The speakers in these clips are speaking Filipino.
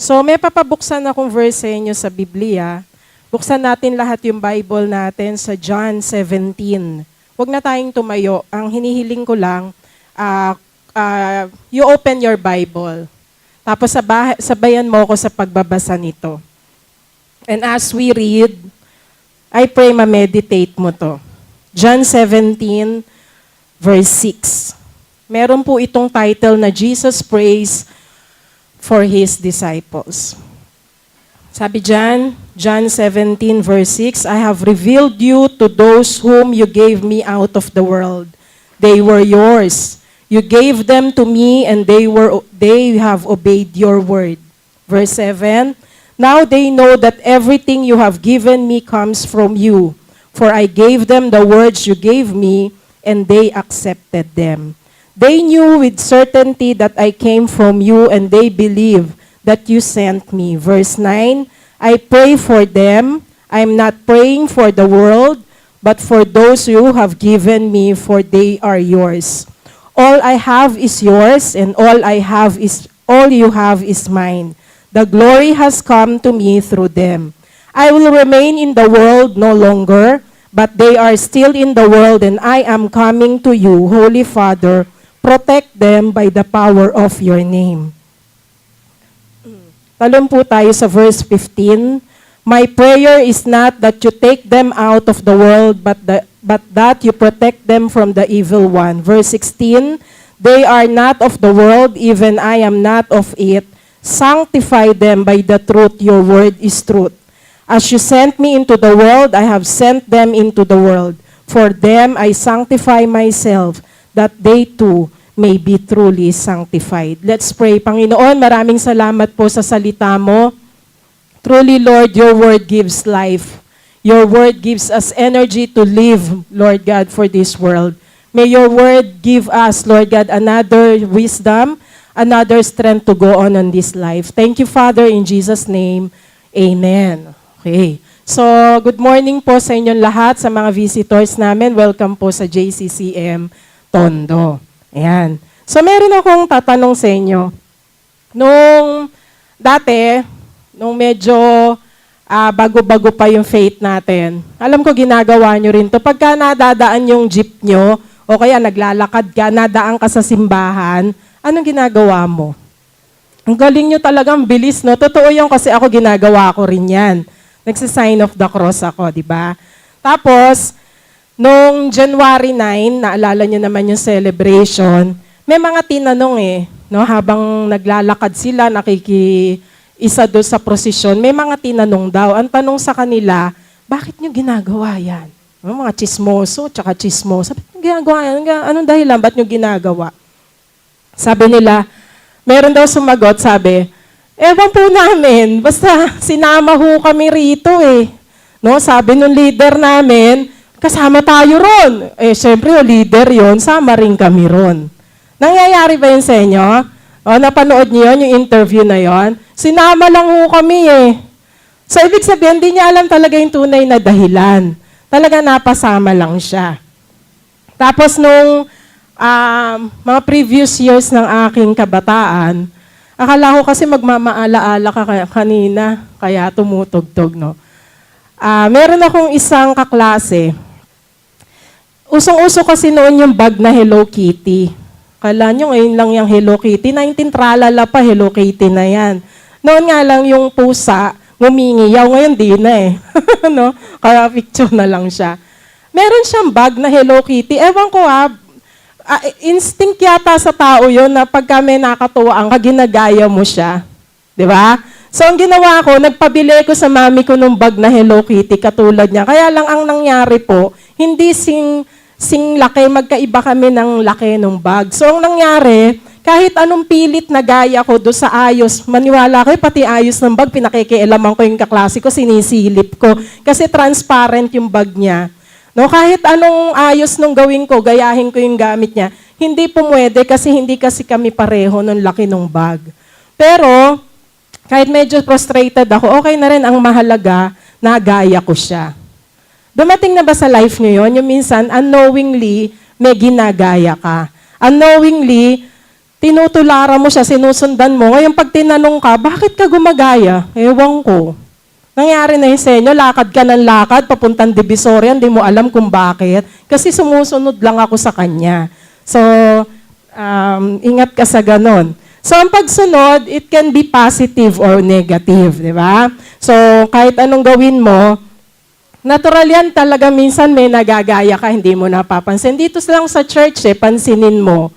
So may papabuksan akong verse sa inyo sa Biblia. Buksan natin lahat yung Bible natin sa John 17. Huwag na tayong tumayo. Ang hinihiling ko lang, you open your Bible. Tapos sabayan mo ako sa pagbabasa nito. And as we read, I pray ma-meditate mo to. John 17, verse 6. Meron po itong title na Jesus Prays for His Disciples. Sabi dyan, John 17, verse 6, I have revealed you to those whom you gave me out of the world. They were yours. You gave them to me, and they have obeyed your word. Verse 7, now they know that everything you have given me comes from you. For I gave them the words you gave me, and they accepted them. They knew with certainty that I came from you, and they believe that you sent me. Verse 9, I pray for them. I am not praying for the world, but for those you have given me, for they are yours. All I have is yours, and all you have is mine. The glory has come to me through them. I will remain in the world no longer, but they are still in the world, and I am coming to you, Holy Father. Protect them by the power of your name. Talon po tayo sa verse 15. My prayer is not that you take them out of the world, but that you protect them from the evil one. Verse 16, they are not of the world, even I am not of it. Sanctify them by the truth, your word is truth. As you sent me into the world, I have sent them into the world. For them I sanctify myself, that they too may be truly sanctified. Let's pray. Panginoon, maraming salamat po sa salita mo. Truly, Lord, your word gives life. Your word gives us energy to live, Lord God, for this world. May your word give us, Lord God, another wisdom, another strength to go on this life. Thank you, Father, in Jesus' name. Amen. Okay. So, good morning po sa inyong lahat, sa mga visitors namin. Welcome po sa JCCM Tondo. Ayan. So, meron akong tatanong sa inyo. Nung medyo bago-bago pa yung faith natin, alam ko ginagawa nyo rin to. Pagka nadadaan yung jeep nyo, o kaya naglalakad ka, nadaan ka sa simbahan, anong ginagawa mo? Ang galing nyo talagang bilis, no? Totoo yun kasi ako ginagawa ko rin yan. Nagsisign of the cross ako, di ba? Tapos, nung January 9, naalala nyo naman yung celebration, may mga tinanong no? Habang naglalakad sila, isa doon sa prosesyon, may mga tinanong daw. Ang tanong sa kanila, bakit nyo ginagawa yan? Mga chismoso, tsaka chismosa. Bakit nyo ginagawa yan? Anong dahilan? Ba't nyo ginagawa? Sabi nila, meron daw sumagot, sabi, ewan po namin, basta sinama ho kami rito No? Sabi nung leader namin, kasama tayo ron. Siyempre, leader yon, sama rin kami ron. Nangyayari ba yun sa inyo? O, napanood niyo yun, yung interview na yon? Sinama lang ho kami So, ibig sabihin, hindi niya alam talaga yung tunay na dahilan. Talaga napasama lang siya. Tapos nung mga previous years ng aking kabataan, akala ko kasi magmamaala-ala ka kanina, kaya tumutugtog, no? Meron akong isang kaklase. Usong-uso kasi noon yung bag na Hello Kitty. Kala nyo ngayon lang yung Hello Kitty. 19 tralala pa, Hello Kitty na yan. Noon nga lang yung pusa, ngumingiyaw. Ngayon di na no? Kaya picture na lang siya. Meron siyang bag na Hello Kitty. Ewan ko instinct yata sa tao yon na pagka may nakatuwaan ka, ginagaya mo siya. Di ba? So ang ginawa ko, nagpabili ko sa mami ko nung bag na Hello Kitty, katulad niya. Kaya lang ang nangyari po, hindi sing laki, magkaiba kami ng laki ng bag. So ang nangyari, kahit anong pilit na gaya ko doon sa ayos, maniwala ko, pati ayos ng bag, pinakikialaman ko yung kaklase ko, sinisilip ko. Kasi transparent yung bag niya. No, kahit anong ayos nung gawin ko, gayahin ko yung gamit niya, hindi pumwede kasi hindi kasi kami pareho nung laki ng bag. Pero, kahit medyo frustrated ako, okay na rin, ang mahalaga, nagaya ko siya. Dumating na ba sa life niyo yun? Yung minsan, unknowingly, may ginagaya ka. Unknowingly, tinutularan mo siya, sinusundan mo. Ngayon pag tinanong ka, bakit ka gumagaya? Ewan ko. Nangyari na yun sa inyo, lakad ka ng lakad, papuntang Divisoria, hindi mo alam kung bakit. Kasi sumusunod lang ako sa kanya. So, ingat ka sa ganon. So, ang pagsunod, it can be positive or negative, di ba? So, kahit anong gawin mo, natural yan talaga minsan may nagagaya ka, hindi mo napapansin. Dito lang sa church, pansinin mo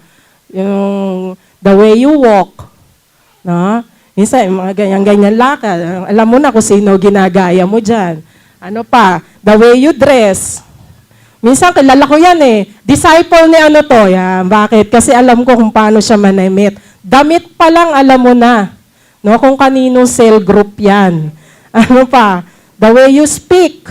yung the way you walk. No? Minsan, mga ganyan-ganyan lakad. Alam mo na kung sino ginagaya mo dyan. Ano pa? The way you dress. Minsan, kilala ko yan eh. Disciple ni ano to. Yan. Bakit? Kasi alam ko kung paano siya manamit. Damit pa lang, alam mo na. No? Kung kaninong cell group yan. Ano pa? The way you speak.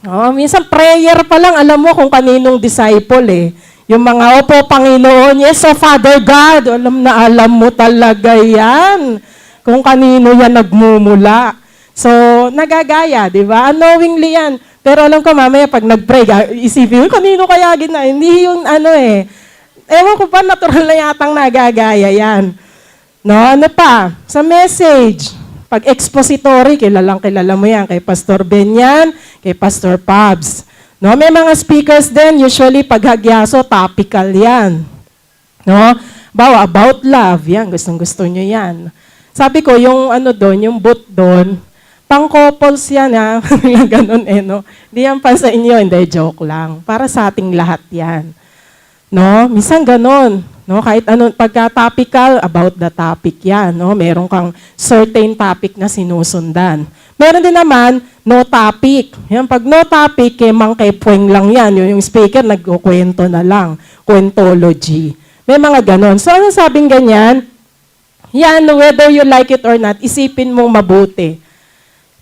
Oh, minsan, prayer pa lang, alam mo kung kaninong disciple eh. Yung mga, opo, Panginoon, yes, so Father God, alam mo talaga yan. Kung kanino yan nagmumula. So, nagagaya, di ba? Unknowingly yan. Pero alam ko, mamaya, pag nag-pray, isipin, kanino kaya gina? Hindi yung ano eh. Ewan ko pa, natural na yatang nagagaya yan. No, ano pa? Sa message, pag expository, kilala mo yan. Kay Pastor Ben yan, kay Pastor Pabs. No, may mga speakers din, usually paghagyaso, topical yan. No? Bawa, about love, yan, gustong-gusto nyo yan. Sabi ko, yung ano doon, yung booth doon, pang couples yan, ha? Ganun eh, no? Hindi yan pa sa inyo, hindi, joke lang. Para sa ating lahat yan. No? Minsan ganun. No? Kahit ano, pagka-topical, about the topic yan. No? Meron kang certain topic na sinusundan. Meron din naman, no topic. Yan, pag no topic, kay puweng lang yan. Yung speaker, nagkukwento na lang. Kwentology. May mga ganon. So, ano sabing ganyan? Yan, whether you like it or not, isipin mong mabuti.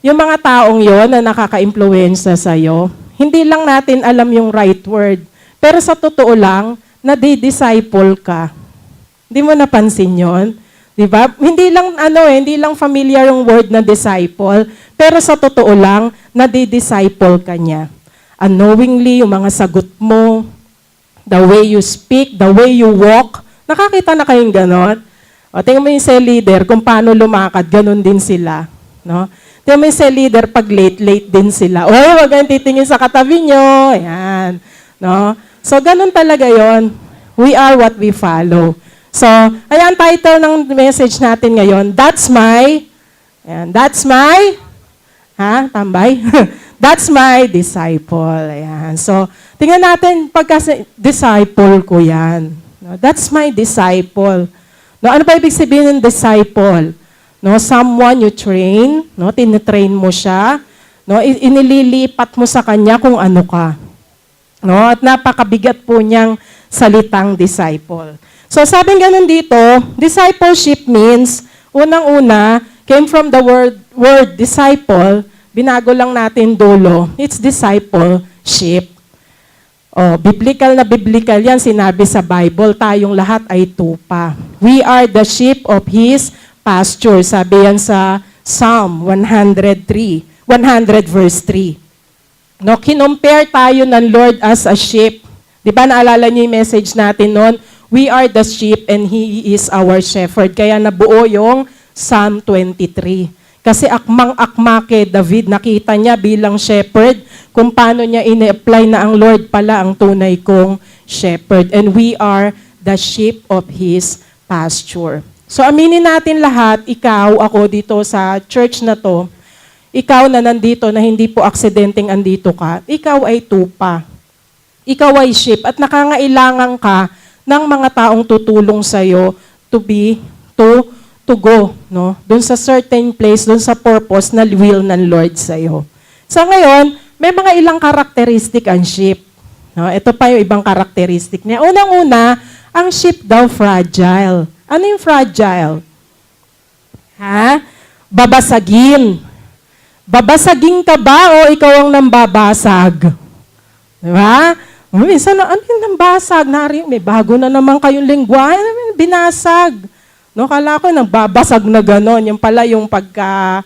Yung mga taong yon na nakaka-impluensya sa'yo, hindi lang natin alam yung right word. Pero sa totoo lang, nadi-disciple ka. Hindi mo napansin yon? Diba? Hindi lang familiar yung word na disciple, pero sa totoo lang, nadi-disciple ka niya. Unknowingly, yung mga sagot mo, the way you speak, the way you walk, nakakita na kayong ganon? O, tingnan mo yung cell leader, kung paano lumakad, ganon din sila. No? Tingnan mo yung cell leader, pag late din sila. O, wag kayong titingin sa katabi nyo. Ayan. No? So, ganon talaga yon. We are what we follow. So, ayan, title ng message natin ngayon, That's my, tambay? That's my disciple. Ayan. So, tingnan natin, pagka disciple ko yan. No, that's my disciple. No, ano ba ibig sabihin ng disciple? No, someone you train, no, tinitrain mo siya, no, inililipat mo sa kanya kung ano ka. No, at napakabigat po niyang salitang disciple. So, sabi ganun dito, discipleship means, unang-una, came from the word disciple, binago lang natin dulo, it's discipleship. Biblical na biblical yan, sinabi sa Bible, tayong lahat ay tupa. We are the sheep of His pasture, sabi yan sa Psalm 100 verse 3. No, kinumpare tayo ng Lord as a sheep. Di ba naalala niyo yung message natin noon? We are the sheep and He is our shepherd. Kaya nabuo yung Psalm 23. Kasi akmang-akma kay David, nakita niya bilang shepherd kung paano niya ine-apply na ang Lord pala ang tunay kong shepherd. And we are the sheep of His pasture. So aminin natin lahat, ikaw, ako dito sa church na to, ikaw na nandito na hindi po aksidenteng andito ka, ikaw ay tupa. Ikaw ay sheep at nakangailangan ka ng mga taong tutulong sa'yo to go, no? Doon sa certain place, doon sa purpose na will ng Lord sa'yo. So ngayon, may mga ilang karakteristik ang sheep. No? Ito pa yung ibang karakteristik niya. Unang-una, ang sheep daw fragile. Ano yung fragile? Babasagin. Babasagin ka ba o ikaw ang nambabasag? Diba? Minsan, ano yung nambasag? May bago na naman kayong lingwahe. Binasag. No, kala ko nagbabasag na gano'n. Yung pala yung pagka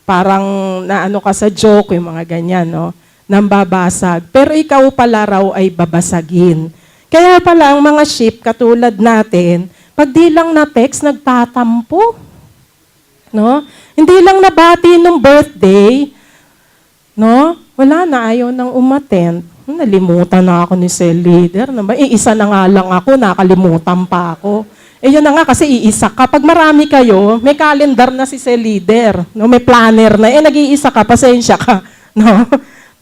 parang naano ka sa joke, yung mga ganyan, no? Nambabasag. Pero ikaw pala raw ay babasagin. Kaya pala ang mga sheep, katulad natin, Pag di lang na text, nagtatampo. No? Hindi lang nabati nung birthday, no? Wala na, ayaw nang umattend. Nalimutan na ako ni cell leader. Iisa na nga lang ako, nakalimutan pa ako. Yun na nga kasi iisa ka. Pag marami kayo, may calendar na si cell leader. No? May planner na. Nag-iisa ka, pasensya ka. No?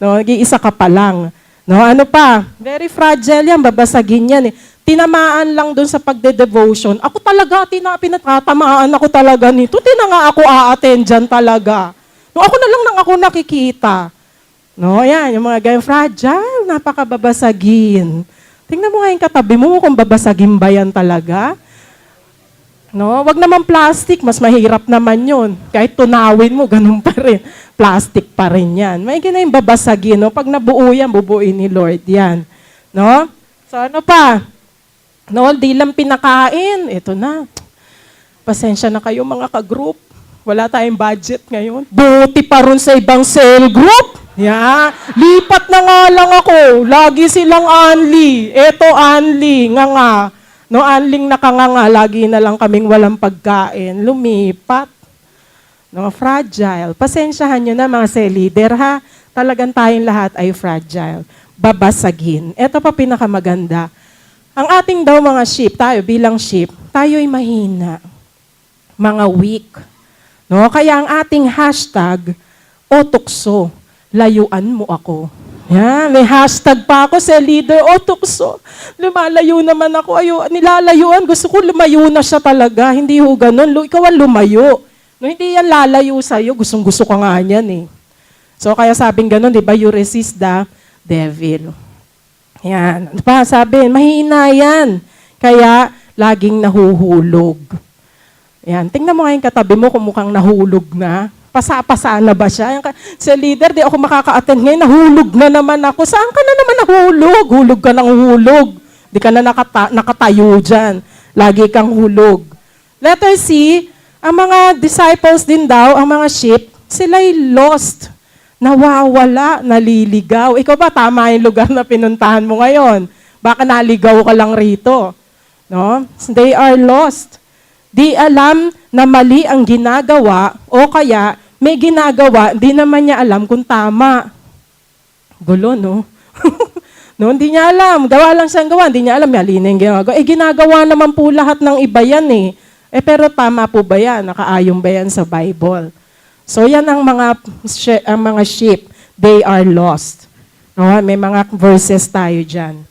No? Nag-iisa ka pa lang. No? Ano pa? Very fragile yan, babasagin yan. Tinamaan lang doon sa pagde-devotion. Ako talaga, pinatatamaan ako talaga nito. Nga ako a-attend dyan talaga. No, ako na lang nang ako nakikita. No, yan, yung mga ganyan fragile, napakababasagin. Tingnan mo nga yung katabi mo kung babasagin ba yan talaga. No, wag naman plastic, mas mahirap naman yun. Kahit tunawin mo, ganun pa rin. Plastic pa rin yan. May ganyan yung babasagin. No? Pag nabuo yan, bubuin ni Lord yan. No? So ano pa? No, di lang pinakain. Ito na. Pasensya na kayo mga ka-group. Wala tayong budget ngayon. Buti pa rin sa ibang cell group. Yeah. Lipat na nga lang ako. Lagi silang Anli. Eto Anli. Nga. No, Anling nakanganga. Lagi na lang kaming walang pagkain. Lumipat. No, fragile. Pasensyahan nyo na mga cell leader ha. Talagang tayong lahat ay fragile. Babasagin. Eto pa pinakamaganda. Ang ating daw mga sheep, tayo bilang sheep, tayo'y mahina. Mga weak. No? Kaya ang ating hashtag, o tukso, layuan mo ako. Yan, may hashtag pa ako sa leader, o tukso, lumalayo naman ako. Nilalayuan, gusto ko lumayo na siya talaga. Hindi ho ganun, ikaw ang lumayo. No, hindi yan lalayo sa'yo, gustong-gusto ka nga yan eh. So kaya sabing ganun, di ba, you resist the devil. Yan. Pa, sabi, mahina yan. Kaya, laging nahuhulog. Yan. Tingnan mo nga yung katabi mo kung mukhang nahulog na. Pasa-pasa na ba siya? Sa leader, di ako makaka-attend ngayon, nahulog na naman ako. Saan ka na naman nahulog? Hulog ka ng hulog. Di ka na nakatayo dyan. Lagi kang hulog. Letter C, ang mga disciples din daw, ang mga sheep, sila'y lost. Nawawala, naliligaw. Ikaw ba, tama yung lugar na pinuntahan mo ngayon? Baka naligaw ka lang rito. No? They are lost. Di alam na mali ang ginagawa o kaya may ginagawa, di naman niya alam kung tama. Gulo, no? No, hindi niya alam. Gawa lang siyang gawa. Hindi niya alam, mali na yung ginagawa. Ginagawa naman po lahat ng iba yan eh. Pero tama po ba yan? Nakaayon ba yan sa Bible? So yan ang mga sheep, they are lost. No, may mga verses tayo dyan.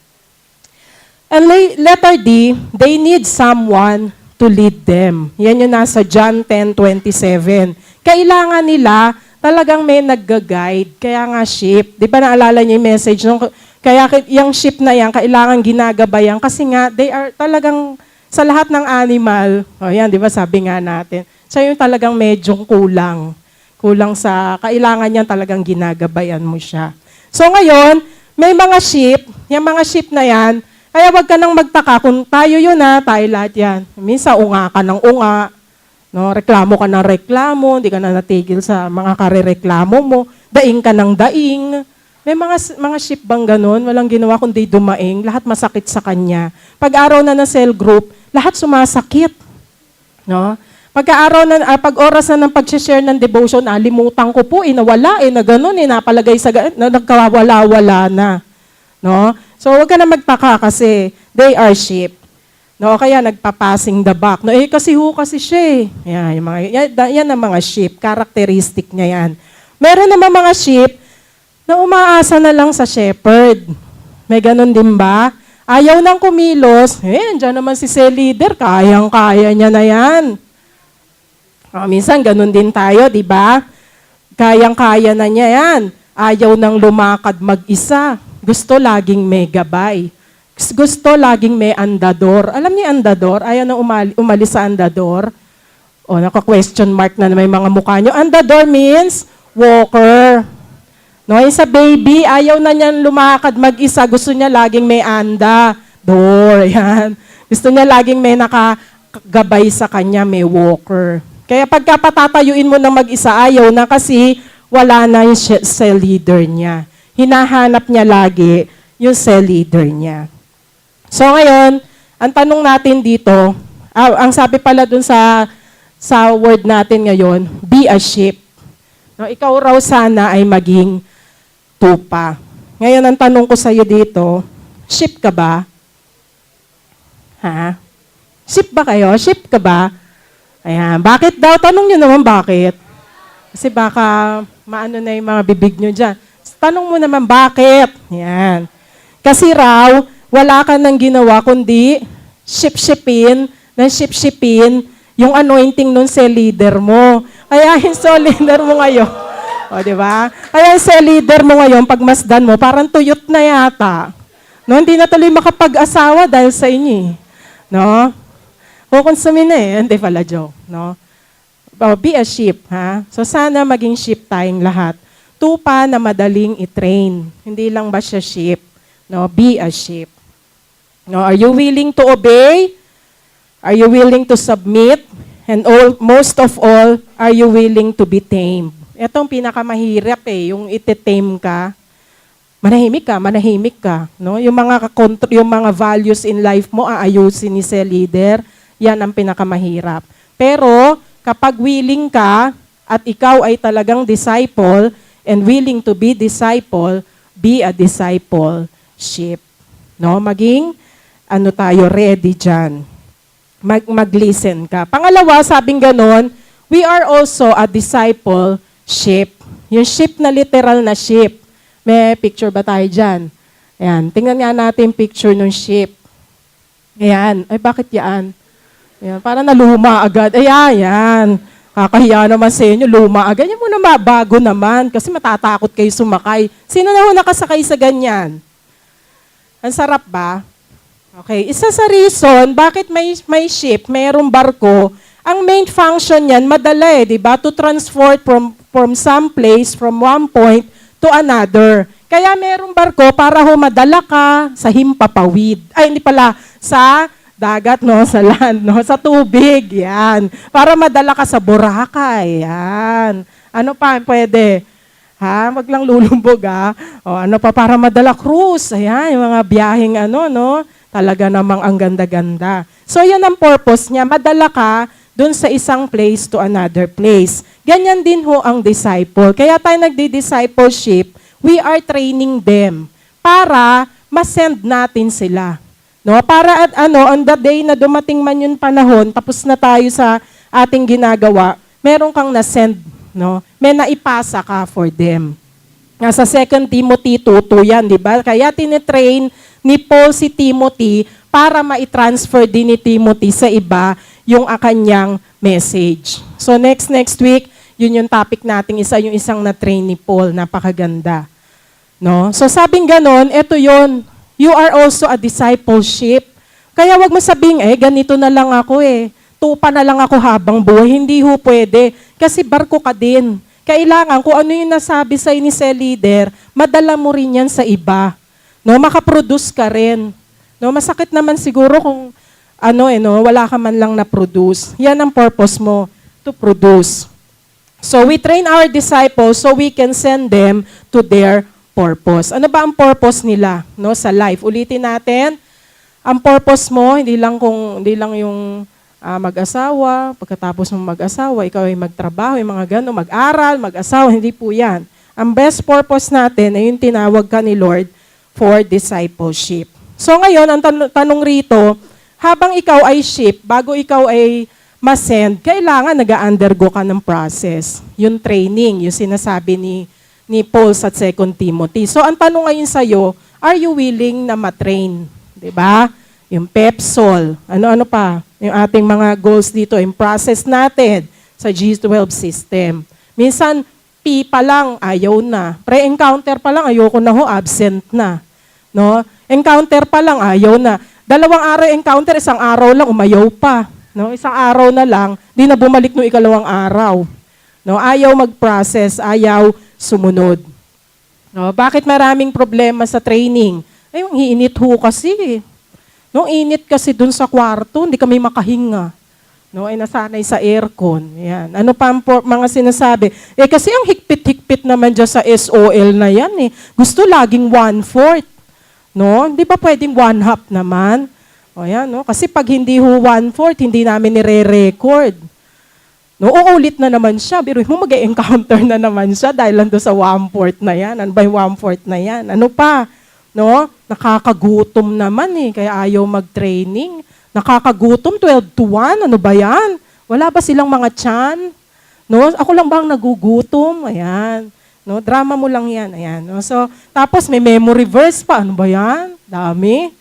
And letter D, they need someone to lead them. Yan yung nasa John 10:27. Kailangan nila talagang may nagga-guide. Kaya nga sheep, di ba naalala niyo yung message? Kaya yung sheep na yan, kailangan ginagabayan kasi nga they are talagang sa lahat ng animal, yan di ba sabi nga natin, siya yung talagang medyo kulang. Kulang sa, kailangan niya talagang ginagabayan mo siya. So ngayon, may mga sheep, yung mga sheep na yan, kaya wag ka nang magtaka kung tayo yun tayo lahat yan. Minsan unga ka ng unga, no? Reklamo ka ng reklamo, hindi ka na natigil sa mga karereklamo mo, daing ka ng daing. May mga sheep bang ganun, walang ginawa kundi dumaing, lahat masakit sa kanya. Pag-araw na ng cell group, lahat sumasakit. No? Pag oras na ng pag-share ng devotion, limutan ko po, nawala, na ganun, napalagay sa, nagkawala-wala na. No? So, huwag ka na magtaka kasi they are sheep. No? Kaya nagpapassing the buck. No? Kasi siya eh. Yan ang mga sheep, characteristic niya yan. Meron naman mga sheep na umaasa na lang sa shepherd. May ganun din ba? Ayaw nang kumilos, dyan naman si cell leader, kayang-kaya niya na yan. Minsan, ganun din tayo, di ba? Kayang-kaya na niya yan. Ayaw nang lumakad mag-isa. Gusto laging may gabay. Gusto laging may andador. Alam niyo andador? Ayaw nang umalis sa andador. Naka-question mark na may mga mukha niyo. Andador means walker. No, sa baby, ayaw na niyan lumakad mag-isa. Gusto niya laging may door. Yan. Gusto niya laging may nakagabay sa kanya, may walker. Kaya pagka patatayuin mo na mag-isa, ayaw na kasi wala na yung cell leader niya. Hinahanap niya lagi yung cell leader niya. So ngayon, ang tanong natin dito, Ang sabi pala dun sa word natin ngayon, be a sheep. No, ikaw raw sana ay maging tupa. Ngayon, ang tanong ko sa iyo dito, sheep ka ba? Ha? Sheep ba kayo? Sheep ka ba? Ayan. Bakit daw? Tanong nyo naman bakit. Kasi baka maano na yung mga bibig nyo dyan. Tanong mo naman bakit. Ayan. Kasi raw, wala ka nang ginawa kundi ship-shipin yung anointing nun sa leader mo. Kaya yung sa leader mo ngayon, o di ba? Kaya yung sa leader mo ngayon, pagmasdan mo, parang tuyot na yata. No, hindi na tuloy makapag-asawa dahil sa inyo. No? Kukonsumin na hindi pala joke. No? Be a sheep, ha? So sana maging sheep tayong lahat. Tupa na madaling i-train. Hindi lang ba siya sheep? No, be a sheep. No, are you willing to obey? Are you willing to submit? And most of all, are you willing to be tamed? Itong pinakamahirap yung iti-tame ka. Manahimik ka. No? Yung mga values in life mo, aayusin ni sa leader, yan ang pinakamahirap. Pero, kapag willing ka, at ikaw ay talagang disciple, and willing to be disciple, be a discipleship. No? Maging, ready dyan. Mag-listen ka. Pangalawa, sabing ganon, we are also a disciple sheep. Yung sheep na literal na sheep. May picture ba tayo dyan? Ayan. Tingnan nga natin picture ng sheep. Ayan. Ay, bakit yan? Ayan. Parang naluma agad. Ayan. Kakahiya naman sa inyo, luma agad. Yan muna mabago naman kasi matatakot kayo sumakay. Sino na ho nakasakay sa ganyan? Ang sarap ba? Okay, isa sa reason bakit may ship, mayroong barko, ang main function niyan madala di ba? To transport from some place, from one point to another. Kaya mayroong barko para madala ka sa himpapawid. Ay, hindi pala, sa dagat, no? Sa land, no? Sa tubig, yan. Para madala ka sa Boracay, yan. Ano pa pwede? Ha? Wag lang lulumbog, ha? O, ano pa para madala cruise? Ayan, yung mga biyaheng no? Talaga namang ang ganda-ganda. So, yan ang purpose niya. Madala ka dun sa isang place to another place. Ganyan din ho ang disciple. Kaya tayo nagdi-discipleship, we are training them para ma-send natin sila. No? Para on the day na dumating man yung panahon, tapos na tayo sa ating ginagawa, meron kang na-send. No? May naipasa ka for them. Nasa 2 Timothy 2:2 yan, di ba? Kaya tinitrain ni Paul si Timothy para ma-transfer din ni Timothy sa iba yung kanyang message. So next week, yun yung topic natin, yung isang na-train ni Paul, napakaganda. No? So sabing ganon, eto yun, you are also a discipleship. Kaya wag mo sabing, ganito na lang ako tupa na lang ako habang buhay. Hindi ho pwede, kasi barko ka din. Kailangan, kung ano yung nasabi sa ni sa leader, madala mo rin yan sa iba. No, makaproduce ka rin. No, masakit naman siguro kung wala ka man lang na-produce. Yan ang purpose mo, to produce. So we train our disciples so we can send them to their purpose. Ano ba ang purpose nila, no, sa life? Ulitin natin. Ang purpose mo, hindi lang yung mag-asawa, pagkatapos mong mag-asawa, ikaw ay magtrabaho, yung mga gano'n, mag-aral, mag-asawa, hindi po yan. Ang best purpose natin ay yung tinawag ka ni Lord for discipleship. So ngayon, ang tanong rito, habang ikaw ay sheep, bago ikaw ay ma-send, kailangan nag-undergo ka ng process. Yung training, yung sinasabi ni Paul sa 2 Timothy. So ang tanong ngayon sa'yo, are you willing na ma-train? Diba? Yung PEPSOL, ano pa, yung ating mga goals dito, yung process natin sa G12 system. Minsan, P pa lang, ayaw na. Pre-encounter pa lang, ayoko na ho, absent na. No? Encounter pa lang, ayaw na. 2 araw encounter, 1 araw lang, umayaw pa. No? 1 araw na lang, di na bumalik no 2 araw. No? Ayaw mag-process, ayaw sumunod. No? Bakit maraming problema sa training? Ay, yung iinit ho kasi. No, init kasi dun sa kwarto, hindi kami makahinga. No, ay nasanay sa aircon. Yan. Ano pa ang mga sinasabi? Kasi ang higpit-higpit naman dyan sa SOL na yan Gusto laging 1/4. No? Di ba pwedeng 1/2 naman? O yan, no? Kasi pag hindi ho 1/4, hindi namin nire-record. No, uulit na naman siya. Pero mo mag-encounter na naman siya dahil lang doon sa 1/4 na yan. Ano ba yung 1/4 na yan? Ano pa? No? Nakakagutom naman eh, kaya ayaw mag-training. Nakakagutom 12 to 1. Ano ba yan? Wala ba silang mga tiyan? No? Ako lang bang nagugutom? Ayan. No, drama mo lang yan. Ayan. No? So, tapos may memory verse pa. Ano ba yan? Dami.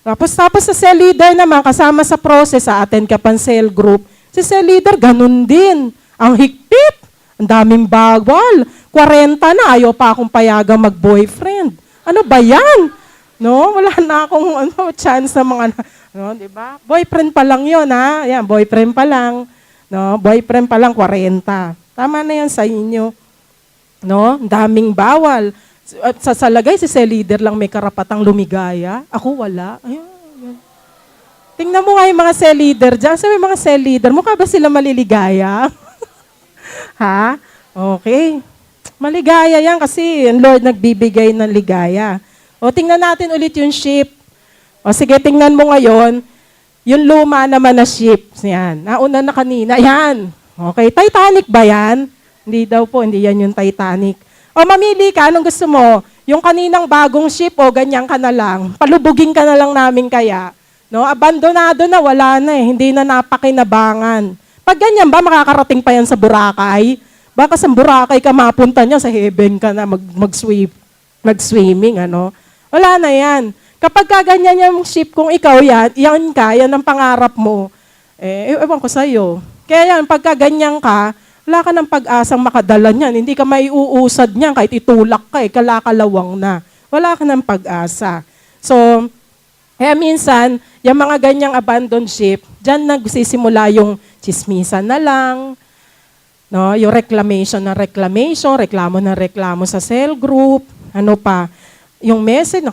Tapos sa cell leader naman, kasama sa process, sa attend ka pang cell group, si cell leader, ganun din. Ang higpit. Ang daming bawal. 40 na, ayaw pa akong payagang mag-boyfriend. Ano ba yan? No, wala na akong chance na mga, no, di ba? Boyfriend pa lang yun, ha? Ayan, boyfriend pa lang. No, boyfriend pa lang, 40. Tama na yan sa inyo. No, daming bawal. Sa lagay, si cell leader lang may karapatang lumigaya. Ako wala. Ayun. Tingnan mo nga yung mga cell leader dyan. Sabi mga cell leader, mukha ba sila maliligaya? Ha? Okay. Maligaya yan kasi ang Lord nagbibigay ng ligaya. O tingnan natin ulit yung ship. O sige, tingnan mo ngayon, yung luma naman na ship. Yan. Nauna na kanina. Yan. Okay. Titanic ba yan? Hindi daw po, hindi yan yung Titanic. O mamili ka, anong gusto mo? Yung kaninang bagong ship o ganyan ka na lang? Palubugin ka na lang namin kaya? No, abandonado na, wala na eh. Hindi na napakinabangan. Pag ganyan ba, makakarating pa yan sa Boracay? Baka sa Boracay ka mapunta niya, sa heaven ka na mag-swimming, ano? Wala na yan. Kapag kaganyan yung ship, kung ikaw yan yan ang pangarap mo, ewan ko sa'yo. Kaya yan, pagka ganyan ka, wala ka ng pag-asang makadala niyan. Hindi ka maiuusad niyan kahit itulak ka, kalakalawang na. Wala ka ng pag-asa. So, kaya minsan, yung mga ganyang abandoned ship, dyan nagsisimula yung chismisan na lang, no? Yung reclamation ng reclamation, reklamo ng reklamo sa cell group, ano pa, yung message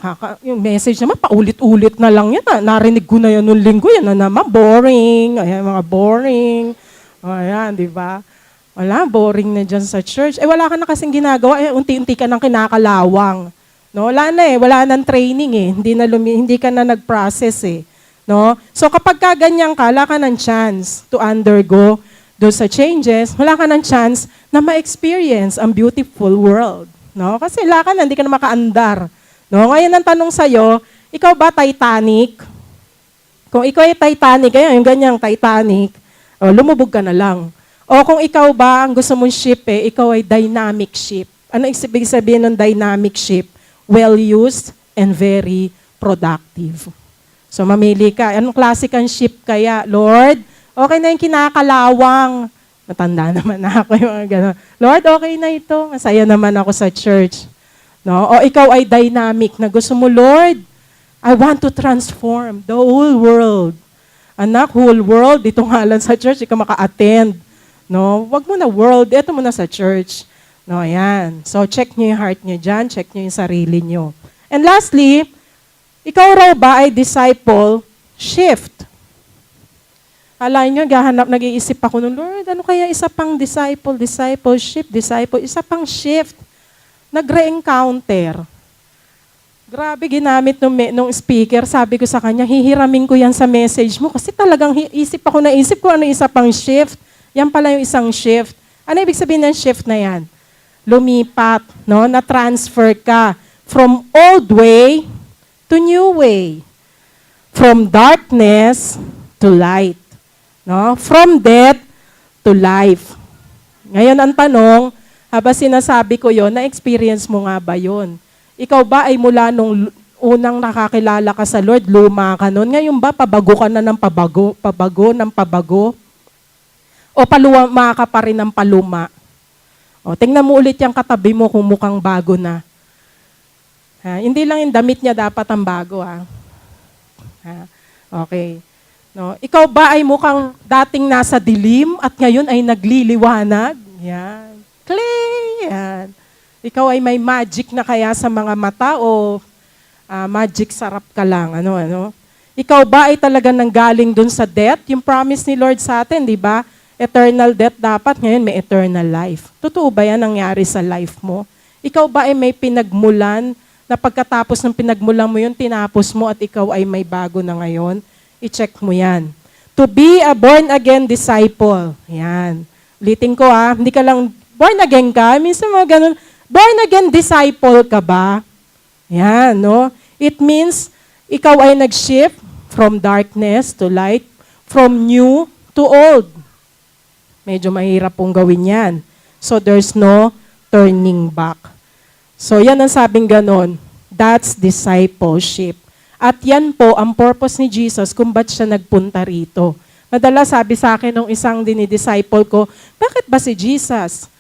naman, paulit-ulit na lang yan. Narinig ko na yan nung linggo, yan na naman, boring, ayan, mga boring. Ayan, di ba? Wala, boring na dyan sa church. Wala ka na kasing ginagawa, unti-unti ka nang kinakalawang. No, wala na wala nang training hindi ka na nag-process no? So kapag ganyan ka, wala ka ng chance to undergo those changes, wala ka ng chance na ma-experience ang beautiful world, no? Kasi wala ka na, hindi ka na makaandar. No, ngayon ang tanong sa'yo, ikaw ba Titanic? Kung ikaw ay Titanic, yung ganyang Titanic, lumubog ka na lang. O kung ikaw ba, ang gusto mong ship ikaw ay dynamic ship. Ano ibig sabihin ng dynamic ship? Well-used and very productive. So mamili ka. Anong klase kang ship kaya? Lord, okay na yung kinakalawang. Matanda naman na ako yung mga gano'n. Lord, okay na ito. Masaya naman ako sa church. No? O ikaw ay dynamic na gusto mo, Lord, I want to transform the whole world. Anak, whole world, dito nga lang sa church, ikaw maka-attend. No? Wag mo na world, ito mo na sa church. No, ayan. So, check nyo yung heart nyo dyan, check nyo yung sarili nyo. And lastly, ikaw raw ba ay disciple shift? Alay nyo, nag-iisip ako nun, Lord, ano kaya isa pang discipleship, isa pang shift. Nag-re-encounter. Grabe, ginamit nung speaker, sabi ko sa kanya, hihiramin ko yan sa message mo kasi talagang naisip ko ano isa pang shift. Yan pala yung isang shift. Ano ibig sabihin ng shift na yan? Lumipat, no? Na-transfer ka from old way to new way. From darkness to light. No? From death to life. Ngayon ang tanong, habang sinasabi ko yon, na-experience mo nga ba yon? Ikaw ba ay mula nung unang nakakilala ka sa Lord, luma ka nun? Ngayon ba, pabago ka na ng pabago? O paluma ka pa rin ng paluma? O, tingnan mo ulit yung katabi mo kung mukhang bago na. Hindi lang yung damit niya dapat ang bago. Okay. No, ikaw ba ay mukhang dating nasa dilim at ngayon ay nagliliwanag? Yan. Clay! Yan. Ikaw ay may magic na kaya sa mga mata o magic sarap ka lang? Ano? Ikaw ba ay talaga nanggaling dun sa death? Yung promise ni Lord sa atin, di ba? Eternal death dapat, ngayon may eternal life. Totoo ba yan nangyari sa life mo? Ikaw ba ay may pinagmulan na pagkatapos ng pinagmulan mo yun, tinapos mo at ikaw ay may bago na ngayon? I-check mo yan. To be a born-again disciple. Yan. Ulitin ko hindi ka lang born-again ka. Minsan mga ganun, born-again disciple ka ba? Yan, no? It means, ikaw ay nag-shift from darkness to light, from new to old. Medyo mahirap pong gawin yan. So there's no turning back. So yan ang sabing ganon. That's discipleship. At yan po ang purpose ni Jesus kung ba't siya nagpunta rito. Madalas sabi sa akin ng isang dinidisciple ko, bakit ba si Jesus?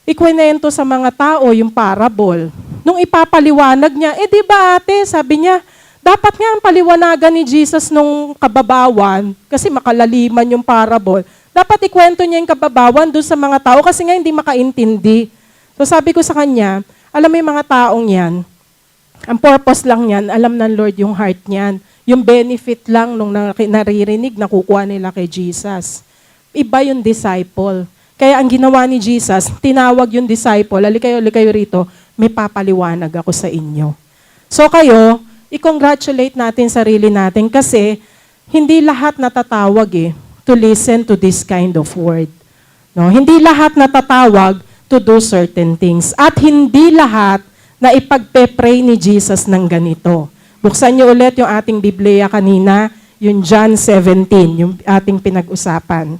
Ikwento sa mga tao yung parable. Nung ipapaliwanag niya, di ba ate, sabi niya, dapat nga ang paliwanagan ni Jesus nung kababawan, kasi makalaliman yung parable, dapat ikwento niya yung kababawan doon sa mga tao kasi nga hindi makaintindi. So sabi ko sa kanya, alam mo yung mga taong yan, ang purpose lang yan, alam ng Lord yung heart niyan. Yung benefit lang nung naririnig, nakukuha nila kay Jesus. Iba yung disciple. Kaya ang ginawa ni Jesus, tinawag yung disciple, halikayo rito, may papaliwanag ako sa inyo. So kayo, i-congratulate natin sarili natin kasi hindi lahat natatawag to listen to this kind of word. No? Hindi lahat natatawag to do certain things. At hindi lahat na ipagpe-pray ni Jesus ng ganito. Buksan niyo ulit yung ating Biblia kanina, yung John 17, yung ating pinag-usapan.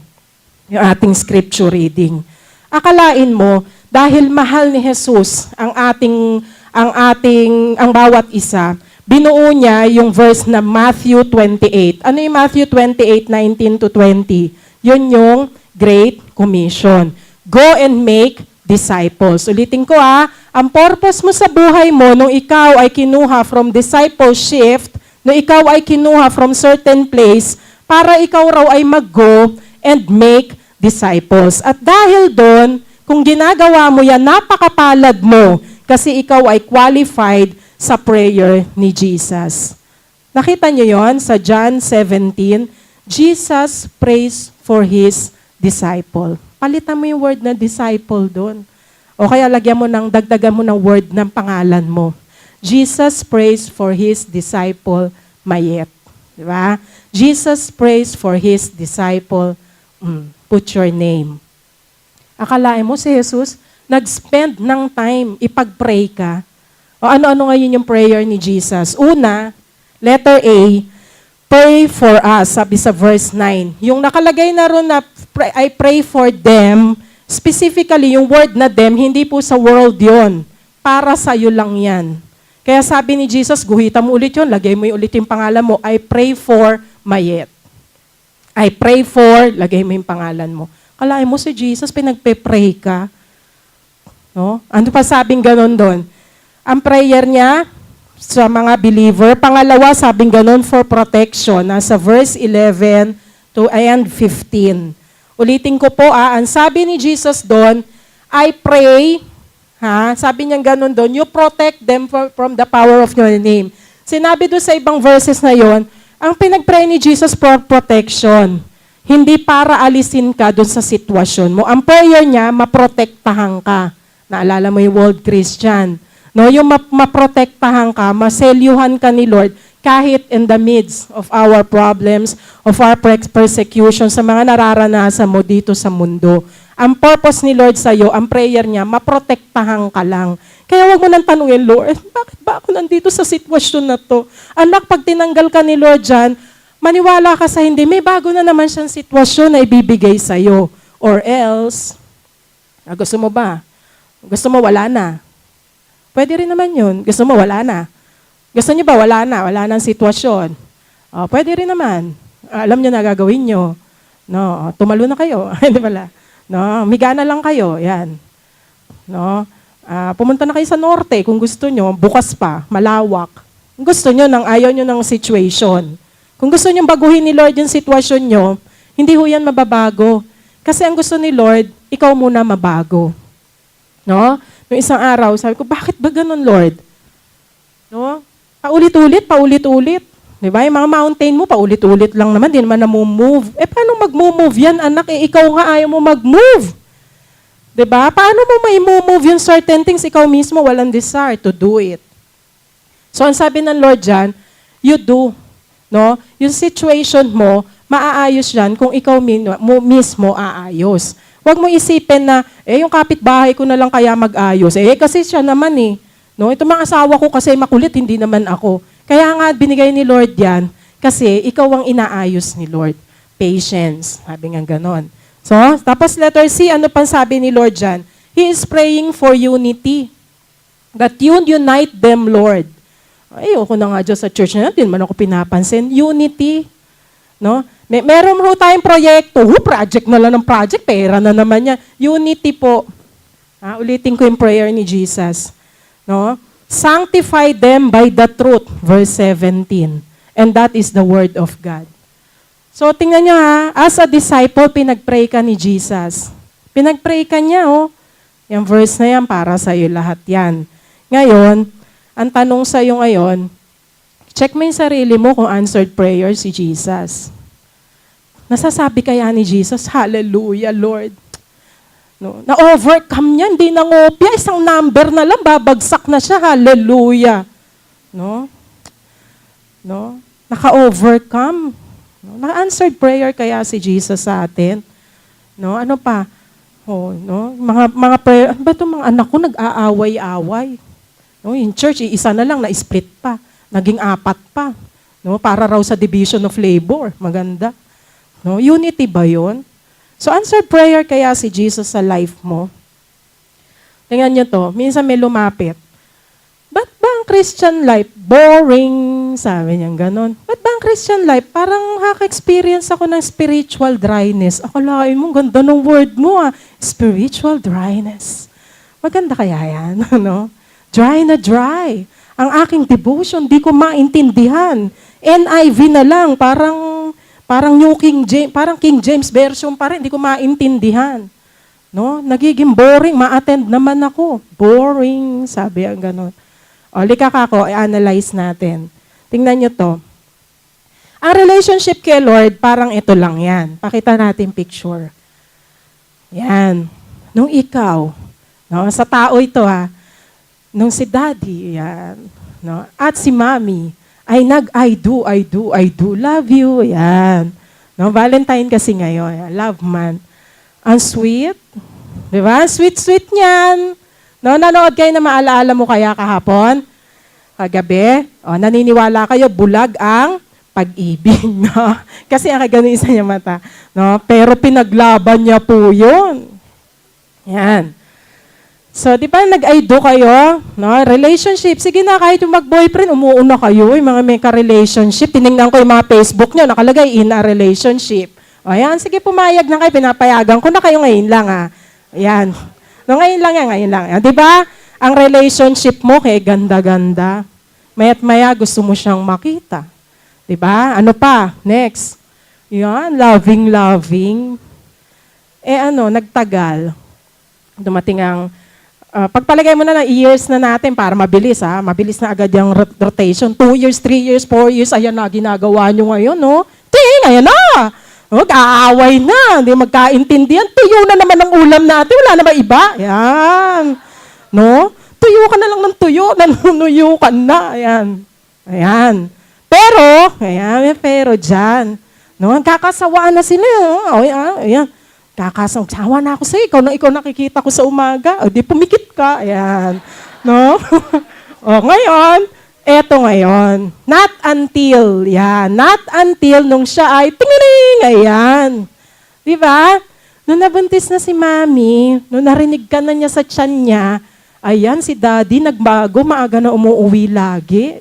Yung ating scripture reading. Akalain mo, dahil mahal ni Jesus ang bawat isa, binuo niya yung verse na Matthew 28. Ano yung Matthew 28, 19 to 20? Yun yung Great Commission. Go and make disciples. Ulitin ko ang purpose mo sa buhay mo nung ikaw ay kinuha from discipleship, nung ikaw ay kinuha from certain place, para ikaw raw ay mag-go and make disciples. At dahil doon, kung ginagawa mo yan, napakapalad mo kasi ikaw ay qualified sa prayer ni Jesus. Nakita niyo yon sa John 17, Jesus prays for His disciple. Palitan mo yung word na disciple doon. O kaya dagdagan mo ng word ng pangalan mo. Jesus prays for His disciple, Mayet. Di ba? Jesus prays for His disciple, put your name. Akalain mo si Jesus, nag-spend ng time, ipag-pray ka. O ano-ano ngayon yung prayer ni Jesus? Una, letter A, pray for us, sabi sa verse 9. Yung nakalagay na ron na I pray for them, specifically yung word na them, hindi po sa world yon. Para sa'yo lang yan. Kaya sabi ni Jesus, guhitan mo ulit yun, lagay mo ulit yung pangalan mo, I pray for Mayet. I pray for, lagay mo yung pangalan mo. Kalahin mo si Jesus, pinagpe-pray ka. No? Ano pa sabing ganon doon? Ang prayer niya sa mga believer, pangalawa sabing ganon for protection. Nasa verse 11 to and 15. Ulitin ko po, ang sabi ni Jesus doon, I pray, sabi niya ganon doon, you protect them from the power of your name. Sinabi doon sa ibang verses na yon, ang pinag-pray ni Jesus for protection. Hindi para alisin ka doon sa sitwasyon mo. Ang prayer niya, maprotektahan ka. Naalala mo yung World Christian. No, yung maprotektahan ka, maselyuhan ka ni Lord kahit in the midst of our problems, of our persecution, sa mga nararanasan mo dito sa mundo. Ang purpose ni Lord sa'yo, ang prayer niya, maprotektahan ka lang. Kaya wag mo nang tanungin, Lord, bakit ba ako nandito sa sitwasyon na to? Anak, pag tinanggal ka ni Lord dyan, maniwala ka sa hindi, may bago na naman siyang sitwasyon na ibibigay sa'yo. Or else, gusto mo ba? Gusto mo wala na? Pwede rin naman yun. Gusto mo wala na? Gusto niyo ba wala na? Wala nang sitwasyon. Pwede rin naman. Alam niyo na gagawin niyo. No, tumalo na kayo. Hindi pala. No, miga na lang kayo. Yan. No, pumunta na kayo sa norte kung gusto niyo, bukas pa, malawak. Kung gusto niyo ayaw niyo ng situation. Kung gusto niyo baguhin ni Lord yung sitwasyon niyo, hindi ho yan mababago. Kasi ang gusto ni Lord, ikaw muna mabago. No? Noong isang araw, sabi ko, bakit ba ganun, Lord? No? Paulit-ulit. Di ba? Yung mga mountain mo, paulit-ulit lang naman, di naman namumove. Paano mag-move yan, anak? Ikaw nga ayaw mo mag-move. Di ba? Paano mo mai-move yung certain things? Ikaw mismo walang desire to do it. So, ang sabi ng Lord dyan, you do. No? Yung situation mo, maaayos yan kung ikaw mismo aayos. Huwag mo isipin na, yung kapitbahay ko na lang kaya mag-ayos. Kasi siya naman No? Ito mga asawa ko kasi makulit, hindi naman ako. Kaya nga, binigay ni Lord yan, kasi ikaw ang inaayos ni Lord. Patience. Sabi nga ganon. So, tapos letter C, ano pang sabi ni Lord dyan? He is praying for unity. That you unite them, Lord. Ayoko na nga dyan sa church na din man ako pinapansin. Unity. No? Meron ho tayong proyekto. Project na lang ng project. Pera na naman niya. Unity po. Ulitin ko yung prayer ni Jesus. No? Sanctify them by the truth. Verse 17. And that is the word of God. So, tingnan nyo as a disciple, pinag-pray ka ni Jesus. Pinag-pray ka niya, Yung verse na yan, para sa iyo lahat yan. Ngayon, ang tanong sa iyo ngayon, check mo yung sarili mo kung answered prayer si Jesus. Nasasabi kaya ni Jesus, Hallelujah, Lord. No, na-overcome niya, hindi nangopya, isang number na lang, babagsak na siya, Hallelujah. No? Naka-overcome. No? Na-answered prayer kaya si Jesus sa atin. No? Ano pa? No? Mga prayer, ano ba itong mga anak ko nag-aaway-away? No? In church, isa na lang, na-split pa. Naging 4 pa. No? Para raw sa division of labor. Maganda. No? Unity ba yun? So, answered prayer kaya si Jesus sa life mo. Tingnan nyo to, minsan may lumapit. Ba't ba ang Christian life boring? Sabi niya ganon. Ba't ba ang Christian life parang haka-experience ako ng spiritual dryness? Akalain mo, ganda ng word mo spiritual dryness. Maganda kaya yan, no? Dry na dry. Ang aking devotion, di ko maintindihan. NIV na lang, parang New King James, parang King James version pa rin, di ko maintindihan. No? Nagiging boring, ma-attend naman ako. Boring, sabi ang ganon. Lika kako, i-analyze natin. Tingnan nyo to. Ang relationship kay Lord, parang ito lang yan. Pakita natin picture. Yan. Nung ikaw, no? Sa tao ito nung si daddy, yan. No? At si mommy, ay I do, love you, yan. No? Valentine kasi ngayon, love month. Ang sweet, di ba? Sweet niyan. No, nanood kayo na maalaala mo kaya kahapon? Kagabi? Naniniwala kayo, bulag ang pag-ibig. No? Kasi ang kagano isa niya mata. No? Pero pinaglaban niya po yun. Yan. So, di ba nag-I do kayo? No? Relationship. Sige na, kahit yung mag-boyfriend, umuuna kayo. Yung mga may ka-relationship. Tinignan ko yung mga Facebook nyo, nakalagay in a relationship. Ayan, sige, pumayag na kayo. Pinapayagan ko na kayo ngayon lang. Ayan. No, ngayon lang yan. Di ba? Ang relationship mo kay ganda-ganda. Maya't maya gusto mo siyang makita. Di ba? Ano pa? Next. Yan, loving. Nagtagal. Dumating ang pagpalagay mo na ng years na natin para mabilis, mabilis na agad yung rotation. 2 years, 3 years, 4 years, ayan na, ginagawa nyo ngayon, no? Ayan na! Mag-aaway na, hindi magkaintindihan. Tuyo na naman ang ulam natin, wala na ba iba? Ayan. No? Tuyo ka na lang ng tuyo, nanunuyo ka na. Ayan. Pero dyan. No? Kakasawaan na sila. Ayan. Kakasawa na ako sa'yo. Ikaw nakikita ko sa umaga. Di pumikit ka. Ayan. No? Ngayon, eto ngayon. Not until. Yan. Not until nung siya ay tingiling. Ayan. Di ba? Nung nabuntis na si mami, nung narinig ka na niya sa tiyan niya, ayan, si daddy nagbago, maaga na umuwi lagi.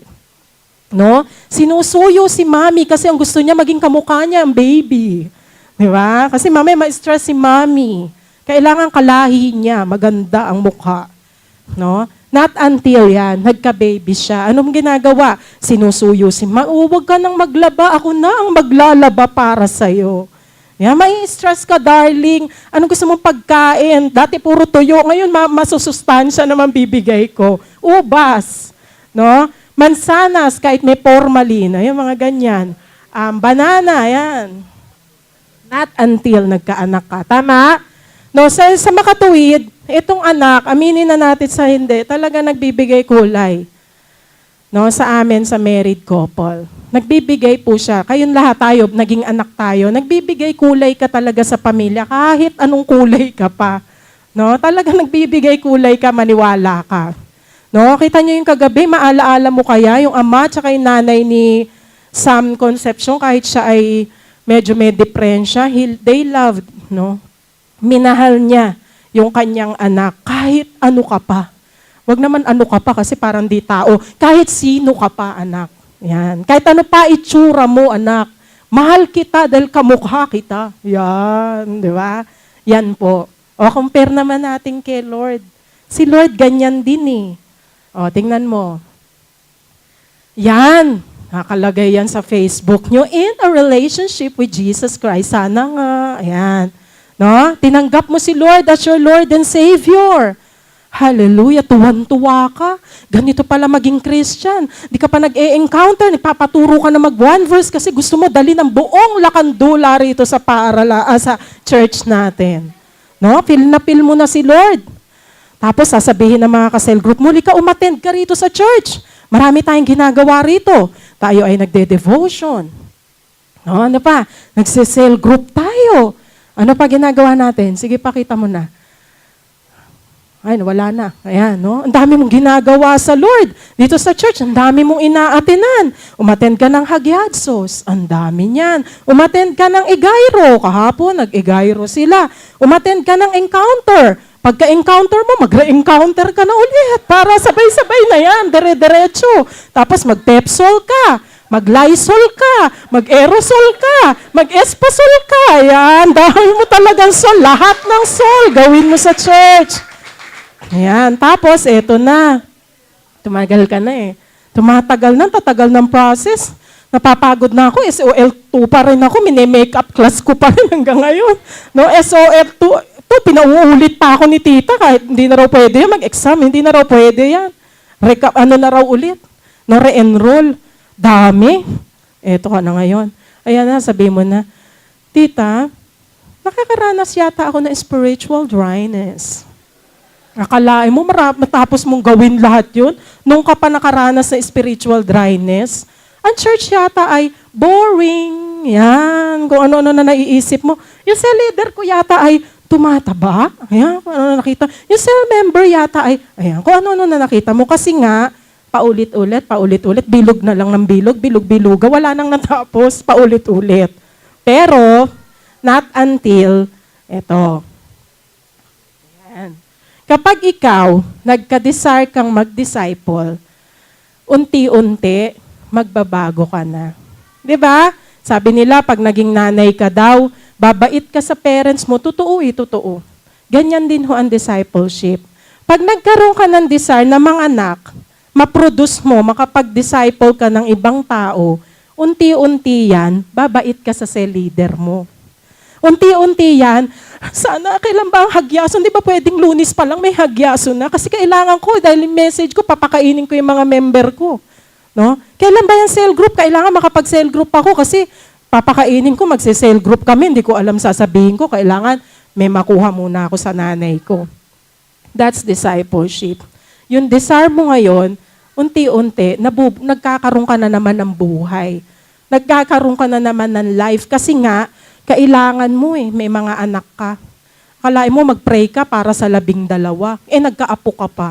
No? Sinusuyo si mami kasi ang gusto niya maging kamukha niya ang baby. Di ba? Kasi mami, ma-stress si mami. Kailangan kalahi niya, maganda ang mukha. No? Not until yan, nagka-baby siya. Anong ginagawa? Sinusuyo si mami. Huwag ka nang maglaba, ako na ang maglalaba para sa'yo. May stress ka, darling. Anong gusto mong pagkain? Dati puro tuyo. Ngayon, masusustansya naman bibigay ko. Ubas. No? Mansanas, kahit may formalin. Yung mga ganyan. Banana, yan. Not until nagkaanak ka. Tama? No, sa makatuwid, itong anak, aminin na natin sa hindi, talaga nagbibigay kulay. no, sa amin, sa married couple. Nagbibigay po siya. Kayong lahat tayo, naging anak tayo, nagbibigay kulay ka talaga sa pamilya, kahit anong kulay ka pa. No, talaga nagbibigay kulay ka, maniwala ka. No, kita niyo yung kagabi, maalaala mo kaya yung ama at yung nanay ni Sam Concepcion, kahit siya ay medyo may depresya, they loved, no? Minahal niya yung kanyang anak, kahit ano ka pa. Wag naman ano ka pa kasi parang di tao. Kahit sino ka pa, anak. Yan. Kahit ano pa itsura mo, anak. Mahal kita dahil kamukha kita. Yan, di ba? Yan po. O, compare naman natin kay Lord. Si Lord ganyan din eh. O, tingnan mo. Yan. Nakalagay yan sa Facebook nyo. In a relationship with Jesus Christ. Sana nga. Ayan. No? Tinanggap mo si Lord as your Lord and Savior. Hallelujah, tuwan-tuwa ka. Ganito pala maging Christian. Di ka pa nag-e-encounter, nagpapaturo ka na mag-one verse kasi gusto mo dali ng buong lakandula rito sa sa church natin. No? Feel na feel mo na si Lord. Tapos sasabihin ng mga ka-cell group, muli ka umattend ka rito sa church. Marami tayong ginagawa rito. Tayo ay nagde-devotion. No? Ano pa? Nagse-cell group tayo. Ano pa ginagawa natin? Sige, pakita mo na. Ay, wala na. Ayan, no? Ang dami mong ginagawa sa Lord. Dito sa church, ang dami mong inaatinan. Umattend ka ng Hagiadsos. Ang dami niyan. Umattend ka ng Egairo. Kahapon, nag-Egairo sila. Umattend ka ng encounter. Pagka-encounter mo, mag-re-encounter ka na ulit. Para sabay-sabay na yan, dire-diretso. Tapos mag-Pepsol ka. Mag-Lysol ka, mag-aerosol ka, mag-espasol ka. Ayan, dahil mo talagang sol. Lahat ng sol, gawin mo sa church. Ayan, tapos eto na. Tumagal ka na eh. Tumatagal na, tatagal ng process. Napapagod na ako, SOL2 pa rin ako, mini-makeup class ko pa rin hanggang ngayon. No, SOL2, ito, pinauulit pa ako ni tita kahit hindi na raw pwede yan, mag-exam, hindi na raw pwede yan. Ano na raw ulit? No, re-enroll. Dami. Eto ka na ngayon. Ayan na, sabi mo na, tita, nakakaranas yata ako ng spiritual dryness. Akalain mo, matapos mong gawin lahat yun, nung ka pa nakaranas ng spiritual dryness, ang church yata ay boring. Yan, kung ano-ano na naiisip mo. Yung cell leader ko yata ay tumataba. Ayan, kung ano na nakita. Yung cell member yata ay, ayan, kung ano-ano na nakita mo. Kasi nga, paulit-ulit, bilog na lang ng bilog-biluga, wala nang natapos, paulit-ulit. Pero, not until, eto. Ayan. Kapag ikaw, nagka-desire kang mag-disciple, unti-unti, magbabago ka na. 'Di ba? Sabi nila, pag naging nanay ka daw, babait ka sa parents mo, totoo. Ganyan din ho ang discipleship. Pag nagkaroon ka ng desire na mga anak, ma-produce mo, makapag-disciple ka ng ibang tao, unti-unti yan, babait ka sa cell leader mo. Unti-unti yan, sana kailan ba ang hagyason? Di ba pwedeng Lunes pa lang may hagyason na? Kasi kailangan ko, dahil yung message ko, papakainin ko yung mga member ko. No? Kailan ba yung cell group? Kailangan makapag-cell group ako kasi papakainin ko, magse-cell group kami, hindi ko alam sasabihin ko, kailangan may makuha muna ako sa nanay ko. That's discipleship. Yung desire mo ngayon, unti-unti, nagkakaroon ka na naman ng buhay. Nagkakaroon ka na naman ng life. Kasi nga, kailangan mo may mga anak ka. Akalain mo, mag-pray ka para sa 12. Nagkaapo ka pa.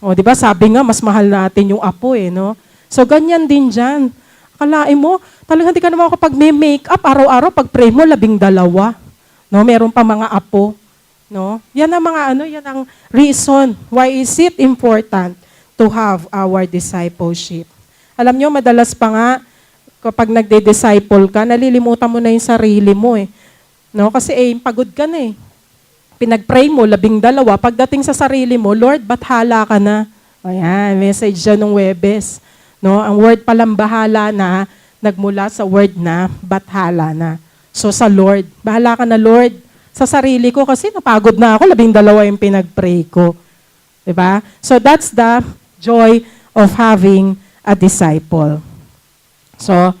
O, di ba, sabi nga, mas mahal natin yung apo no? So, ganyan din dyan. Akalain mo, talagang hindi ka naman kapag may make-up, araw-araw, pag-pray mo, 12. No? Meron pa mga apo. No? Yan ang yan ang reason why is it important to have our discipleship. Alam nyo, madalas pa nga, kapag nagde-disciple ka, nalilimutan mo na yung sarili mo No? Kasi pagod ka na Pinag-pray mo, 12. Pagdating sa sarili mo, Lord, bathala ka na. Ayan, message dyan ng Webes. No? Ang word palang bahala na, nagmula sa word na, bathala na. So sa Lord, bahala ka na Lord. Sa sarili ko kasi napagod na ako, 12 yung pinag-pray ko. Diba? So that's the joy of having a disciple. So,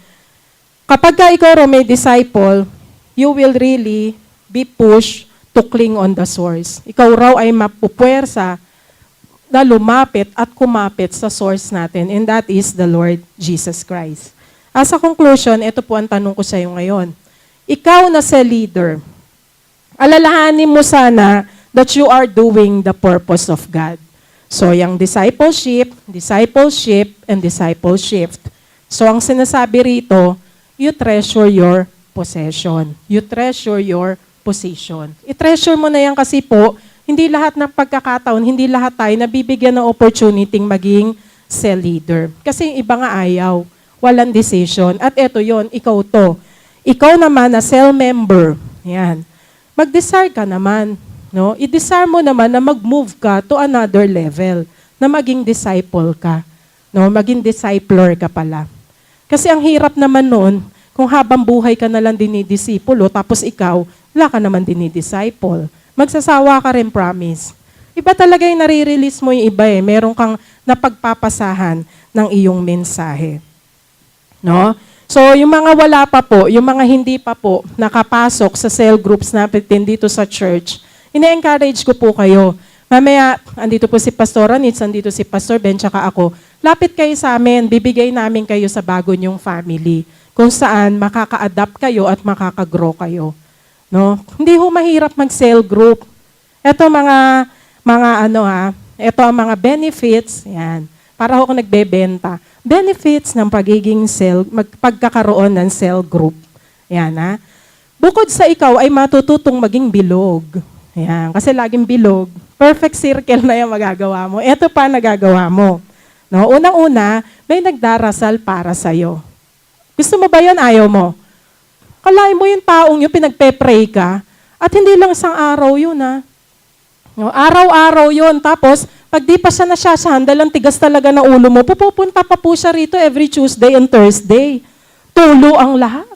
kapag ikaw may disciple, you will really be pushed to cling on the source. Ikaw raw ay mapupuwersa, na lumapit at kumapit sa source natin, and that is the Lord Jesus Christ. As a conclusion, ito po ang tanong ko sa iyo ngayon. Ikaw na sa leader, alalahanin mo sana that you are doing the purpose of God. So, yung discipleship, and discipleship. So, ang sinasabi rito, you treasure your possession. You treasure your position. I-treasure mo na yan kasi po, hindi lahat ng pagkakataon, hindi lahat tayo nabibigyan ng opportunity maging cell leader. Kasi yung iba nga ayaw, walang decision. At eto yon, ikaw to. Ikaw naman na cell member, yan. Mag-desire ka naman. No? I-desire mo naman na mag-move ka to another level, na maging disciple ka. No? Maging discipler ka pala. Kasi ang hirap naman noon, kung habang buhay ka na lang dinidisipulo, tapos ikaw, wala ka naman dinidisciple. Magsasawa ka rin, promise. Iba talaga yung nare-release mo yung iba eh. Meron kang napagpapasahan ng iyong mensahe. No? So, yung mga wala pa po, yung mga hindi pa po nakapasok sa cell groups natin dito sa church, ina-encourage ko po kayo. Mamaya, andito po si Pastor Anitz, andito si Pastor Ben, tsaka ako. Lapit kayo sa amin, bibigay namin kayo sa bago nyong family, kung saan makaka-adapt kayo at makaka-grow kayo. No? Hindi ho mahirap mag-cell group. Ito ito ang mga benefits, yan. Para ho kung nagbebenta. Benefits ng pagiging pagkakaroon ng cell group. Yan, ha? Bukod sa ikaw ay matututong maging bilog. Yan, kasi laging bilog. Perfect circle na yung magagawa mo. Ito pa nagagawa mo. No? Unang-una, may nagdarasal para sa'yo. Gusto mo ba yan? Ayaw mo? Kalahin mo yung taong yung pinagpe-pray ka, at hindi lang isang araw yun, ha? No, araw-araw yun. Tapos, pag di pa siya nasyasahan, dahil ang tigas talaga ng ulo mo, pupunta pa po siya rito every Tuesday and Thursday. Tulo ang lahat.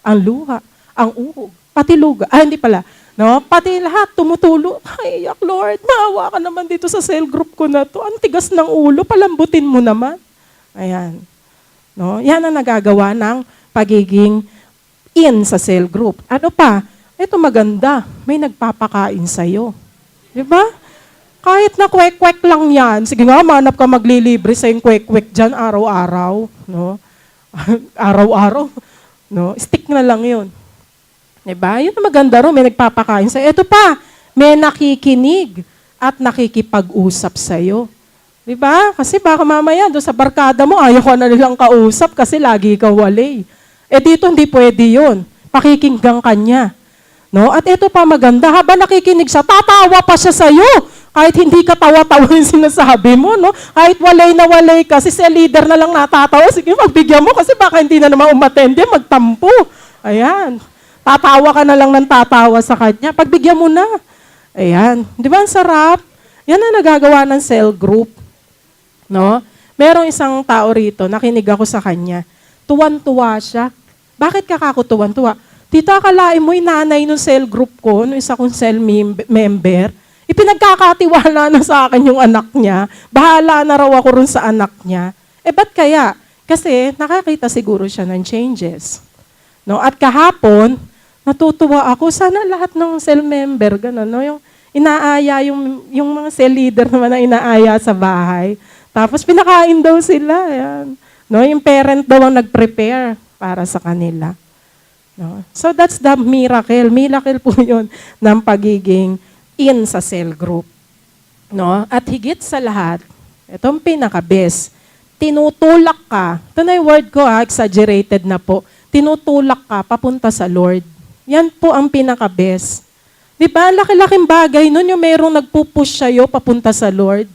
Ang luha, ang uhog, pati luga. Hindi pala. No? Pati lahat tumutulo. Ay, iyak, Lord, maawa ka naman dito sa cell group ko na to. Ang tigas ng ulo, palambutin mo naman. Ayan. No? Yan ang nagagawa ng pagiging in sa cell group. Ano pa? Ito maganda. May nagpapakain sa'yo. Di ba? Kahit na kwek-kwek lang yan. Sige nga, manap ka maglilibre sa yung kwek-kwek dyan araw-araw. No? Araw-araw. No? Stick na lang yun. Di ba? Yun ang maganda ro. May nagpapakain sa'yo. Ito pa. May nakikinig at nakikipag-usap sa'yo. Di ba? Kasi baka mamaya doon sa barkada mo, ayaw ko na nilang kausap kasi lagi ikaw walay. Dito hindi pwede yun. Pakikinggan ka niya. No? At ito pa maganda, habang nakikinig siya, tatawa pa siya sa'yo. Kahit hindi ka tawa-tawa yung sinasabi mo, no? Kahit walay na walay ka, si leader na lang natatawa, sige, magbigyan mo kasi baka hindi na naman umatende, magtampo. Ayan. Tatawa ka na lang ng tatawa sa kanya. Pagbigyan mo na. Ayan. Di ba ang sarap? Yan ang nagagawa ng cell group. No? Merong isang tao rito, nakinig ako sa kanya. Tuwan-tuwa siya. Bakit ka kakutuwan-tuwa? Tita, akalain mo yung nanay ng cell group ko, nung isa kong cell member, ipinagkakatiwala na sa akin yung anak niya. Bahala na raw ako rin sa anak niya. Ba't kaya? Kasi nakakita siguro siya ng changes. No? At kahapon, natutuwa ako. Sana lahat ng cell member, gano'n, no? Yung inaaya, yung mga cell leader naman na inaaya sa bahay. Tapos pinakain daw sila. Ayan. No? Yung parent daw ang nag-prepare para sa kanila. No? So that's the miracle. Miracle po yun ng pagiging in sa cell group. No? At higit sa lahat, itong pinaka-best, tinutulak ka. Ito na yung word ko, exaggerated na po. Tinutulak ka papunta sa Lord. Yan po ang pinaka-best. Di ba? Laki-laking bagay nun yung merong nagpupush sa'yo papunta sa Lord.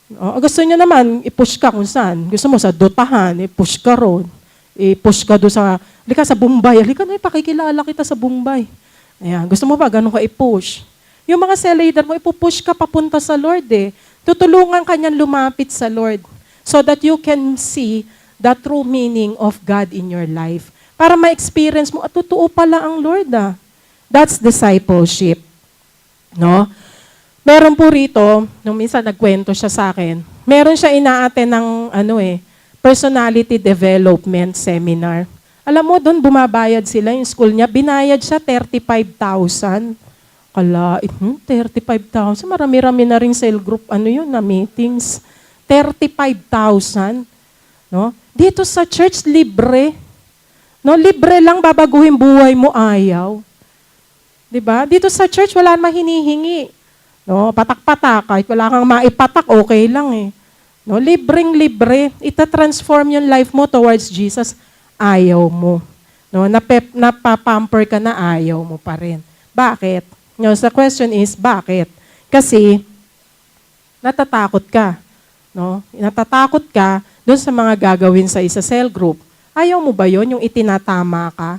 No? Gusto niyo naman, i-push ka kung saan. Gusto mo sa dotahan, i-push ka ron. I-push ka doon sa, halika sa Bombay. Halika na, pakikilala kita sa Bombay. Ayan, gusto mo ba, ganun ka i-push? Yung mga cell leader mo, ipupush ka papunta sa Lord eh. Tutulungan ka niyan lumapit sa Lord so that you can see the true meaning of God in your life. Para ma-experience mo, at totoo pala ang Lord ah. That's discipleship. No? Meron po rito, nung minsan nagkwento siya sa akin, meron siya ina-attend ng personality development seminar. Alam mo, doon bumabayad sila, yung school niya, binayad siya 35,000. Kalait, 35,000. Marami-rami na rin cell group, na meetings. 35,000. No? Dito sa church, libre. No, libre lang babaguhin buhay mo, ayaw. 'Di ba? Dito sa church, wala namang hinihingi. No, patak-patak, kahit wala kang maipatak, okay lang eh. No, libreng-libre, ita-transform yung life mo towards Jesus, ayaw mo. No, napapamper ka na, ayaw mo pa rin. Bakit? No, the question is, bakit? Kasi, natatakot ka. No? Natatakot ka doon sa mga gagawin sa isa cell group. Ayaw mo ba yon yung itinatama ka?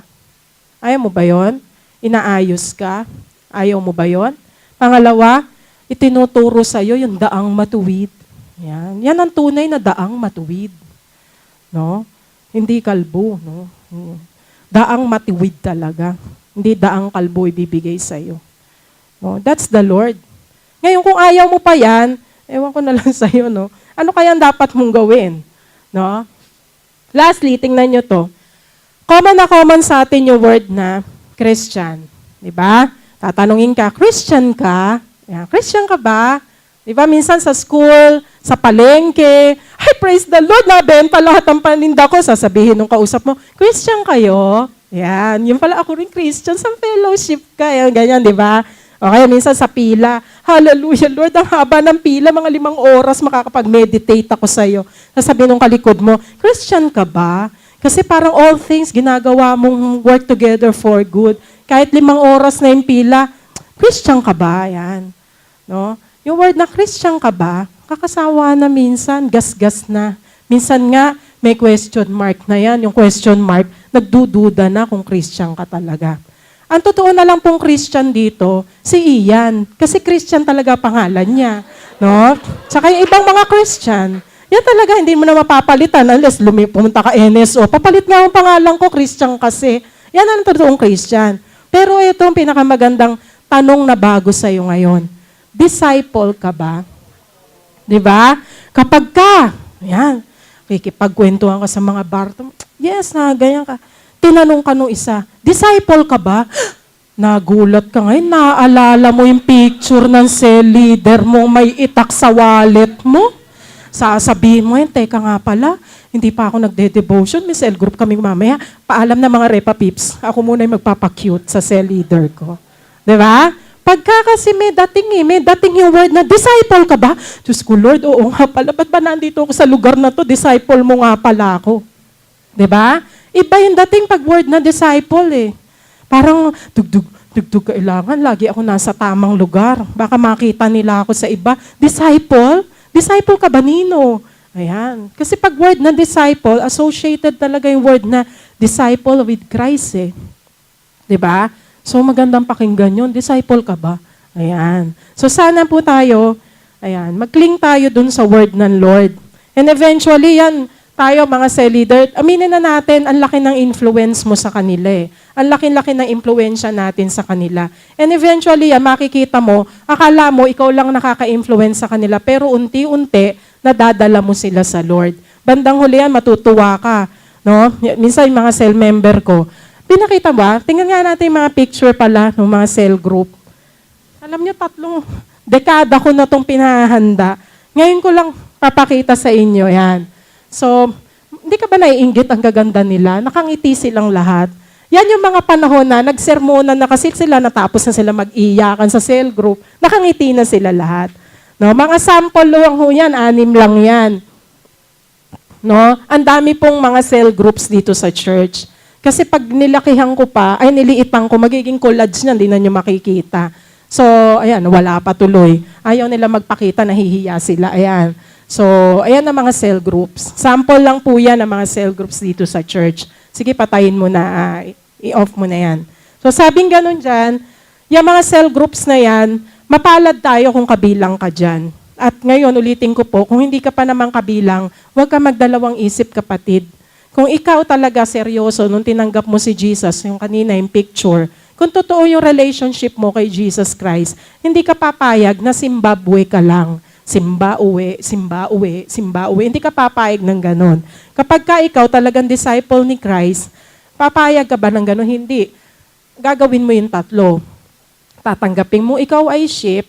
Ayaw mo ba yon? Inaayos ka? Ayaw mo ba yon? Pangalawa, itinuturo sa'yo yung daang matuwid. Yan. Yan ang tunay na daang matuwid. No? Hindi kalbo. No? Daang matuwid talaga. Hindi daang kalbo ibibigay sa'yo. No? That's the Lord. Ngayon, kung ayaw mo pa yan, ewan ko na lang sa'yo, no? Ano kaya dapat mong gawin? No? Lastly, tingnan nyo to. Common na common sa atin yung word na Christian. Diba? Tatanungin ka, Christian ka? Yan, Christian ka ba? Diba? Minsan sa school, sa palengke, ay, praise the Lord, nabenta lahat ng paninda ko. Sasabihin nung kausap mo, Christian kayo? Yan, yun pala ako rin Christian, sa fellowship ka. Yan, ganyan, diba? O kaya minsan sa pila, hallelujah, Lord, ang haba ng pila, mga 5 oras makakapag-meditate ako sa'yo. Sasabihin ng kalikod mo, Christian ka ba? Kasi parang all things ginagawa mong work together for good. Kahit 5 oras na yung pila, Christian ka ba? Yan. No? Yung word na Christian ka ba, kakasawa na minsan, gas-gas na. Minsan nga, may question mark na yan. Yung question mark, nagdududa na kung Christian ka talaga. Ang totoo na lang pong Christian dito, si Ian. Kasi Christian talaga pangalan niya. No? Tsaka yung ibang mga Christian, yan talaga hindi mo na mapapalitan unless pumunta ka NSO. Papalit nga ang pangalan ko, Christian kasi. Yan ang totoong Christian. Pero ito ang pinakamagandang tanong na bago sa'yo ngayon. Disciple ka ba? Diba? Kapag ka, yan, kikipagkwentuhan ka sa mga bar, yes, ganyan ka. Tinanong ka nung isa, disciple ka ba? Nagulat ka ngayon, naaalala mo yung picture ng cell leader mo may itak sa wallet mo? Sasabihin mo yun, teka nga pala, hindi pa ako nagde-devotion, may cell group kami mamaya. Paalam na mga repa peeps, ako muna yung magpapacute sa cell leader ko. Diba? Pagka kasi may dating yung word na disciple ka ba? Diyos ko Lord, oo nga pala, ba't ba nandito ako sa lugar na to? Disciple mo nga pala ako. Diba? Iba yung dating pag word na disciple eh. Parang dugdug kailangan, lagi ako nasa tamang lugar. Baka makita nila ako sa iba. Disciple? Disciple ka ba, Nino? Ayan. Kasi pag word na disciple, associated talaga yung word na disciple with Christ eh. Diba? So magandang pakinggan yun. Disciple ka ba? Ayan. So sana po tayo, mag-cling tayo dun sa word ng Lord. And eventually, yan, tayo mga cell leader, aminin na natin, ang laki ng influence mo sa kanila eh. Ang laki-laki ng impluensya natin sa kanila. And eventually, makikita mo, akala mo, ikaw lang nakaka-influence sa kanila, pero unti-unti, nadadala mo sila sa Lord. Bandang huli yan, matutuwa ka. No? Minsan yung mga cell member ko, pinakita ba? Tingnan nga natin yung mga picture pala ng mga cell group. Alam niyo, 3 dekada ko na itong pinahanda. Ngayon ko lang papakita sa inyo yan. So, hindi ka ba naiinggit ang gaganda nila? Nakangiti silang lahat. Yan yung mga panahon na nagsermonan na kasi sila, natapos na sila mag-iyakan sa cell group. Nakangiti na sila lahat. No, mga sample lang ho yan, 6 lang yan. No, ang dami pong mga cell groups dito sa church. Kasi pag nilakihan ko pa, niliitan ko, magiging collage niyan, hindi na nyo makikita. So, ayan, wala pa tuloy. Ayaw nila magpakita, nahihiya sila. Ayan. So, ayan ang mga cell groups. Sample lang po yan ang mga cell groups dito sa church. Sige, patayin mo na, i-off mo na yan. So, sabing ganun dyan, yung mga cell groups na yan, mapalad tayo kung kabilang ka dyan. At ngayon, ulitin ko po, kung hindi ka pa naman kabilang, huwag ka magdalawang isip, kapatid. Kung ikaw talaga seryoso, nung tinanggap mo si Jesus, yung kanina, yung picture, kung totoo yung relationship mo kay Jesus Christ, hindi ka papayag na Zimbabwe ka lang. Simba uwi, simba uwi, simba uwi. Hindi ka papayag ng ganon. Kapag ka ikaw talagang disciple ni Christ, papayag ka ba ng ganon? Hindi. Gagawin mo yung 3. tatanggapin mo ikaw ay ship,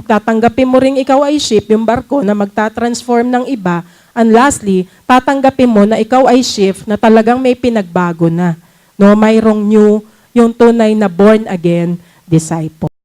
tatanggapin mo ring ikaw ay ship, yung barko na magta-transform ng iba, and lastly, tatanggapin mo na ikaw ay ship na talagang may pinagbago na. No, mayroong new, yung tunay na born again disciple.